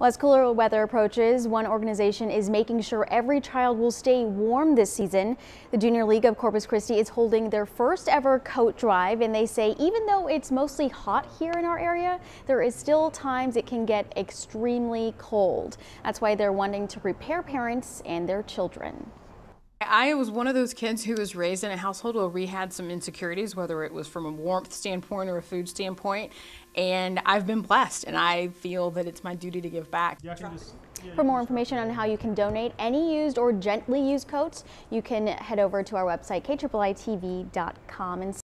Well, as cooler weather approaches, one organization is making sure every child will stay warm this season. The Junior League of Corpus Christi is holding their first ever coat drive, and they say even though it's mostly hot here in our area, there is still times it can get extremely cold. That's why they're wanting to prepare parents and their children. I was one of those kids who was raised in a household where we had some insecurities, whether it was from a warmth standpoint or a food standpoint, and I've been blessed, and I feel that it's my duty to give back. For more information on how you can donate any used or gently used coats, you can head over to our website, KIIITV.com.